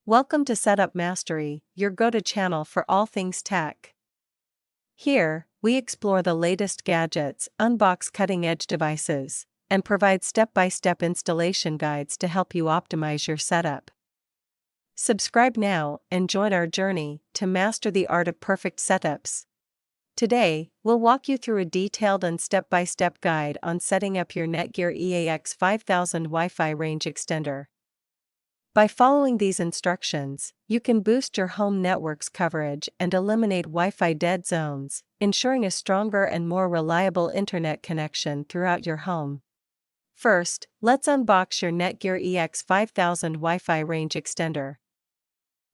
Welcome to Setup Mastery, your go-to channel for all things tech. Here, we explore the latest gadgets, unbox cutting-edge devices, and provide step-by-step installation guides to help you optimize your setup. Subscribe now and join our journey to master the art of perfect setups. Today, we'll walk you through a detailed and step-by-step guide on setting up your Netgear EX5000 Wi-Fi range extender. By following these instructions, you can boost your home network's coverage and eliminate Wi-Fi dead zones, ensuring a stronger and more reliable internet connection throughout your home. First, let's unbox your Netgear EX5000 Wi-Fi range extender.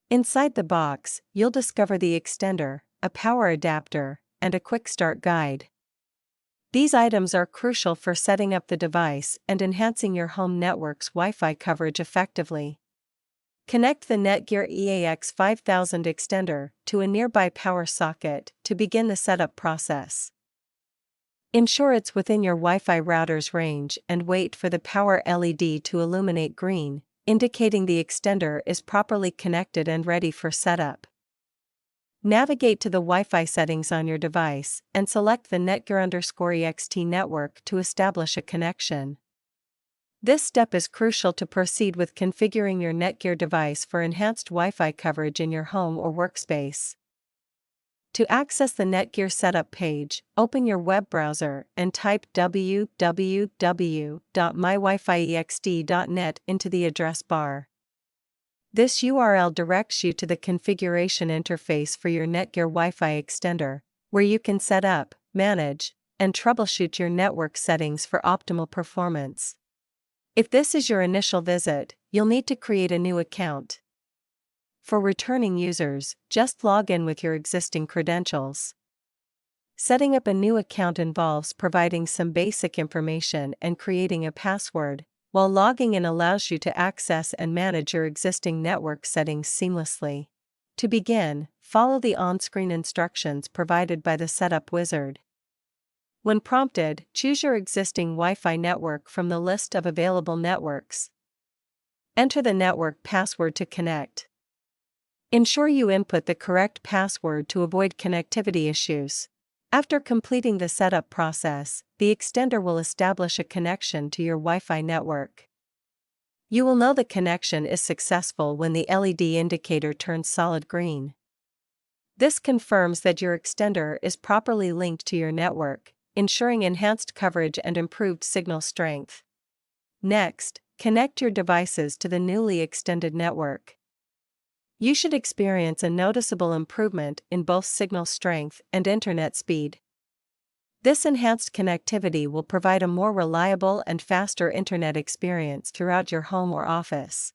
Inside the box, you'll discover the extender, a power adapter, and a quick start guide. These items are crucial for setting up the device and enhancing your home network's Wi-Fi coverage effectively. Connect the Netgear EX5000 extender to a nearby power socket to begin the setup process. Ensure it's within your Wi-Fi router's range and wait for the power LED to illuminate green, indicating the extender is properly connected and ready for setup. Navigate to the Wi-Fi settings on your device and select the Netgear EX network to establish a connection. This step is crucial to proceed with configuring your Netgear device for enhanced Wi-Fi coverage in your home or workspace. To access the Netgear setup page, open your web browser and type www.mywifi.ext.net into the address bar. This URL directs you to the configuration interface for your Netgear Wi-Fi extender, where you can set up, manage, and troubleshoot your network settings for optimal performance. If this is your initial visit, you'll need to create a new account. For returning users, just log in with your existing credentials. Setting up a new account involves providing some basic information and creating a password, while logging in allows you to access and manage your existing network settings seamlessly. To begin, follow the on-screen instructions provided by the setup wizard. When prompted, choose your existing Wi-Fi network from the list of available networks. Enter the network password to connect. Ensure you input the correct password to avoid connectivity issues. After completing the setup process, the extender will establish a connection to your Wi-Fi network. You will know the connection is successful when the LED indicator turns solid green. This confirms that your extender is properly linked to your network, ensuring enhanced coverage and improved signal strength. Next, connect your devices to the newly extended network. You should experience a noticeable improvement in both signal strength and internet speed. This enhanced connectivity will provide a more reliable and faster internet experience throughout your home or office.